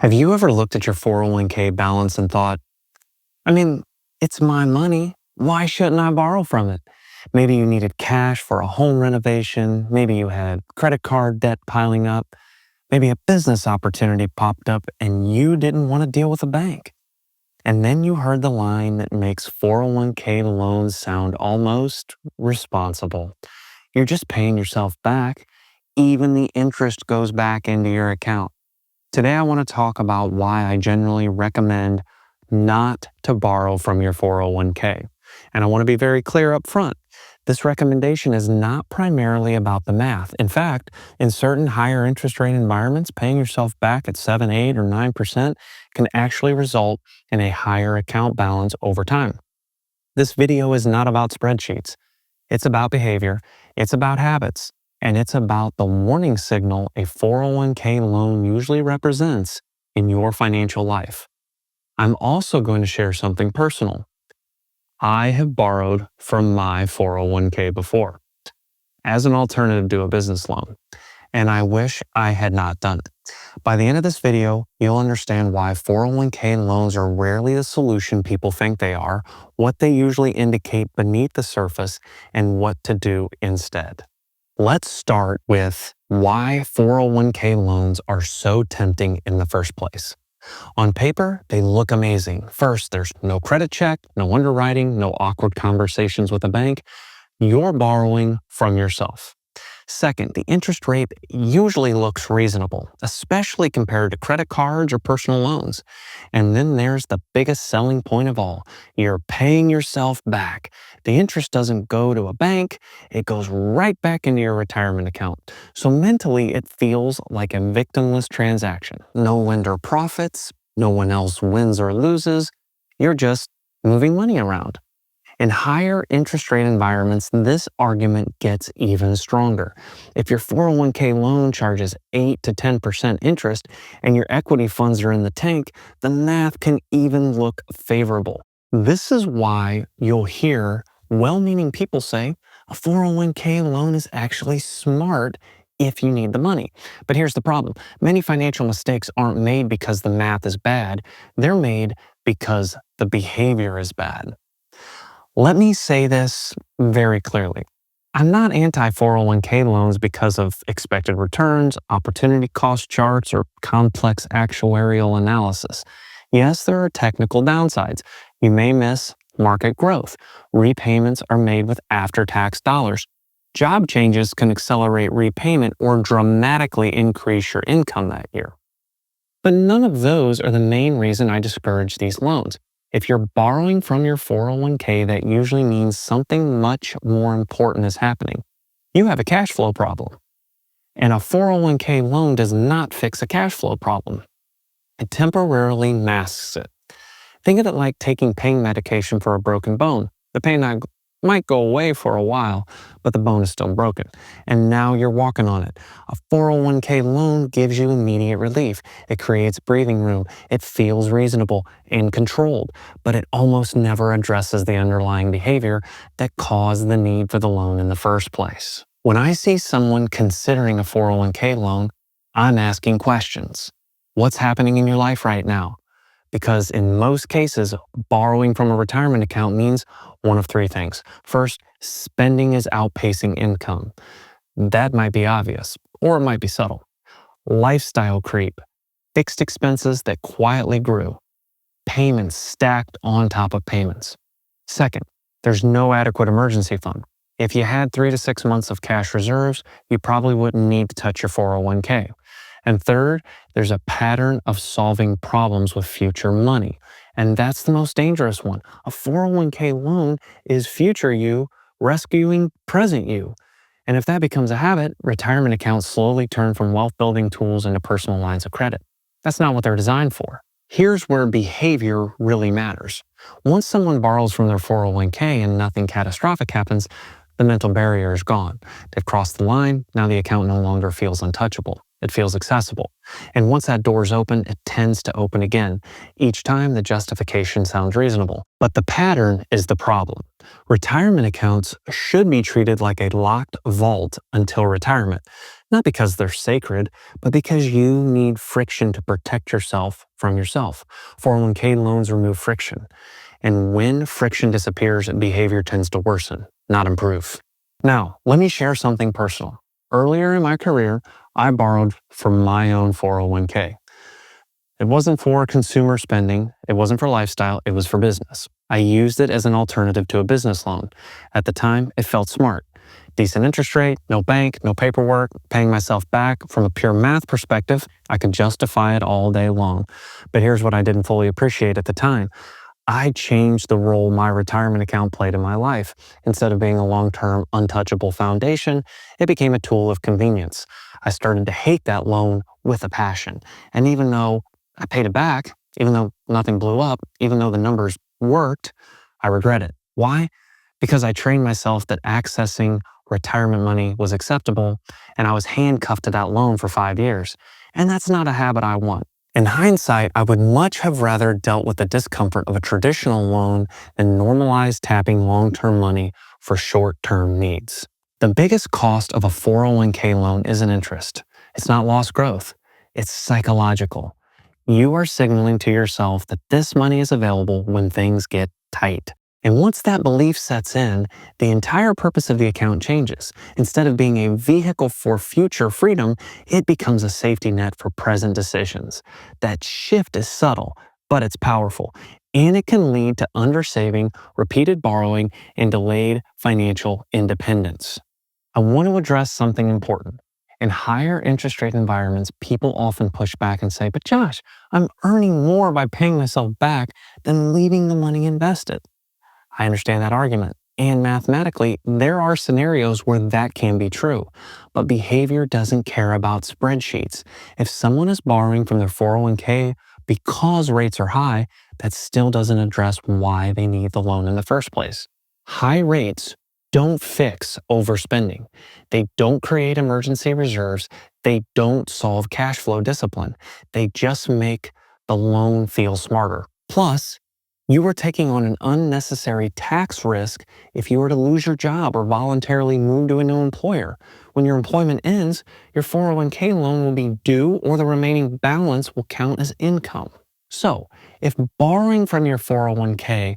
Have you ever looked at your 401k balance and thought, I mean, it's my money. Why shouldn't I borrow from it? Maybe you needed cash for a home renovation. Maybe you had credit card debt piling up. Maybe a business opportunity popped up and you didn't want to deal with a bank. And then you heard the line that makes 401k loans sound almost responsible. You're just paying yourself back. Even the interest goes back into your account. Today, I want to talk about why I generally recommend not to borrow from your 401k. And I want to be very clear up front. This recommendation is not primarily about the math. In fact, in certain higher interest rate environments, paying yourself back at 7, 8, or 9% can actually result in a higher account balance over time. This video is not about spreadsheets. It's about behavior. It's about habits. And it's about the warning signal a 401k loan usually represents in your financial life. I'm also going to share something personal. I have borrowed from my 401k before as an alternative to a business loan, and I wish I had not done it. By the end of this video, you'll understand why 401k loans are rarely the solution people think they are, what they usually indicate beneath the surface, and what to do instead. Let's start with why 401k loans are so tempting in the first place. On paper, they look amazing. First, there's no credit check, no underwriting, no awkward conversations with a bank. You're borrowing from yourself. Second, the interest rate usually looks reasonable, especially compared to credit cards or personal loans. And then there's the biggest selling point of all. You're paying yourself back. The interest doesn't go to a bank, it goes right back into your retirement account. So mentally, it feels like a victimless transaction. No lender profits, no one else wins or loses. You're just moving money around. In higher interest rate environments, this argument gets even stronger. If your 401k loan charges 8 to 10% interest and your equity funds are in the tank, the math can even look favorable. This is why you'll hear well-meaning people say a 401k loan is actually smart if you need the money. But here's the problem. Many financial mistakes aren't made because the math is bad. They're made because the behavior is bad. Let me say this very clearly. I'm not anti-401k loans because of expected returns, opportunity cost charts, or complex actuarial analysis. Yes, there are technical downsides. You may miss market growth. Repayments are made with after-tax dollars. Job changes can accelerate repayment or dramatically increase your income that year. But none of those are the main reason I discourage these loans. If you're borrowing from your 401k, that usually means something much more important is happening. You have a cash flow problem. And a 401k loan does not fix a cash flow problem. It temporarily masks it. Think of it like taking pain medication for a broken bone. The pain might go away for a while, but the bone is still broken. And now you're walking on it. A 401k loan gives you immediate relief. It creates breathing room. It feels reasonable and controlled, but it almost never addresses the underlying behavior that caused the need for the loan in the first place. When I see someone considering a 401k loan, I'm asking questions. What's happening in your life right now? Because in most cases, borrowing from a retirement account means one of three things. First, spending is outpacing income. That might be obvious, or it might be subtle. Lifestyle creep, fixed expenses that quietly grew, payments stacked on top of payments. Second, there's no adequate emergency fund. If you had 3 to 6 months of cash reserves, you probably wouldn't need to touch your 401k. And third, there's a pattern of solving problems with future money. And that's the most dangerous one. A 401k loan is future you rescuing present you. And if that becomes a habit, retirement accounts slowly turn from wealth-building tools into personal lines of credit. That's not what they're designed for. Here's where behavior really matters. Once someone borrows from their 401k and nothing catastrophic happens, the mental barrier is gone. They've crossed the line, now the account no longer feels untouchable. it feels accessible. And once that door is open, it tends to open again. Each time the justification sounds reasonable. But the pattern is the problem. Retirement accounts should be treated like a locked vault until retirement. Not because they're sacred, but because you need friction to protect yourself from yourself. 401k loans remove friction. And when friction disappears, behavior tends to worsen, not improve. Now, let me share something personal. Earlier in my career, I borrowed from my own 401k. It wasn't for consumer spending, it wasn't for lifestyle, it was for business. I used it as an alternative to a business loan. At the time, it felt smart. Decent interest rate, no bank, no paperwork, paying myself back. From a pure math perspective, I could justify it all day long. But here's what I didn't fully appreciate at the time. I changed the role my retirement account played in my life. Instead of being a long-term, untouchable foundation, it became a tool of convenience. I started to hate that loan with a passion. And even though I paid it back, even though nothing blew up, even though the numbers worked, I regret it. Why? Because I trained myself that accessing retirement money was acceptable, and I was handcuffed to that loan for 5 years. And that's not a habit I want. In hindsight, I would much have rather dealt with the discomfort of a traditional loan than normalize tapping long-term money for short-term needs. The biggest cost of a 401k loan isn't interest. It's not lost growth. It's psychological. You are signaling to yourself that this money is available when things get tight. And once that belief sets in, the entire purpose of the account changes. Instead of being a vehicle for future freedom, it becomes a safety net for present decisions. That shift is subtle, but it's powerful. And it can lead to undersaving, repeated borrowing, and delayed financial independence. I want to address something important. In higher interest rate environments, people often push back and say, "But Josh, I'm earning more by paying myself back than leaving the money invested." I understand that argument. And mathematically, there are scenarios where that can be true. But behavior doesn't care about spreadsheets. If someone is borrowing from their 401k because rates are high, that still doesn't address why they need the loan in the first place. High rates don't fix overspending. They don't create emergency reserves. They don't solve cash flow discipline. They just make the loan feel smarter. Plus, you are taking on an unnecessary tax risk if you were to lose your job or voluntarily move to a new employer. When your employment ends, your 401k loan will be due or the remaining balance will count as income. So, if borrowing from your 401k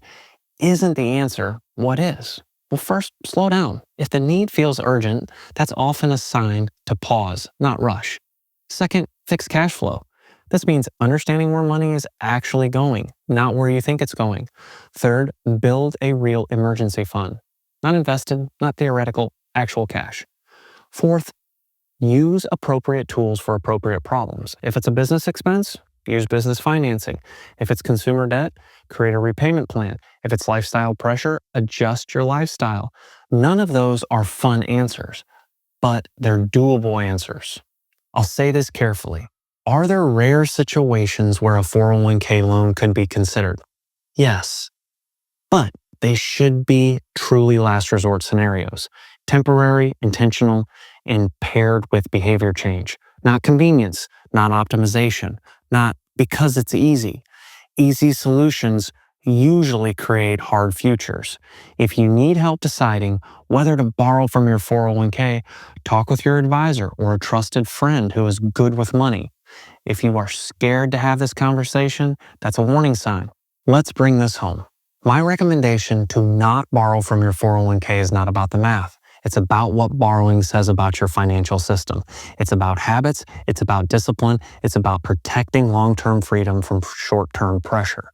isn't the answer, what is? Well, first, slow down. If the need feels urgent, that's often a sign to pause, not rush. Second, fix cash flow. This means understanding where money is actually going, not where you think it's going. Third, build a real emergency fund. Not invested, not theoretical, actual cash. Fourth, use appropriate tools for appropriate problems. If it's a business expense, use business financing. If it's consumer debt, create a repayment plan. If it's lifestyle pressure, adjust your lifestyle. None of those are fun answers, but they're doable answers. I'll say this carefully. Are there rare situations where a 401k loan could be considered? Yes, but they should be truly last resort scenarios. Temporary, intentional, and paired with behavior change. Not convenience, not optimization, not because it's easy. Easy solutions usually create hard futures. If you need help deciding whether to borrow from your 401k, talk with your advisor or a trusted friend who is good with money. If you are scared to have this conversation, that's a warning sign. Let's bring this home. My recommendation to not borrow from your 401k is not about the math. It's about what borrowing says about your financial system. It's about habits. It's about discipline. It's about protecting long-term freedom from short-term pressure.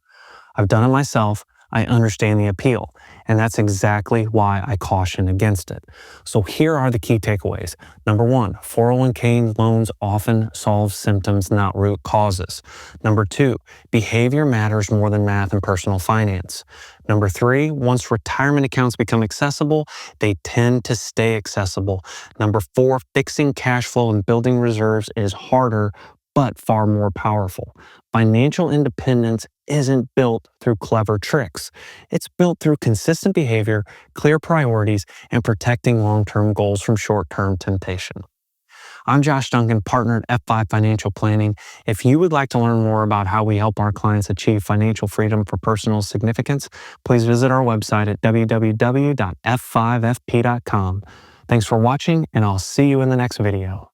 I've done it myself. I understand the appeal, and that's exactly why I caution against it. So here are the key takeaways. Number one, 401k loans often solve symptoms, not root causes. Number two, behavior matters more than math and personal finance. Number three, once retirement accounts become accessible, they tend to stay accessible. Number four, fixing cash flow and building reserves is harder, but far more powerful. Financial independence isn't built through clever tricks. It's built through consistent behavior, clear priorities, and protecting long-term goals from short-term temptation. I'm Josh Duncan, partner at F5 Financial Planning. If you would like to learn more about how we help our clients achieve financial freedom for personal significance, please visit our website at www.f5fp.com. Thanks for watching, and I'll see you in the next video.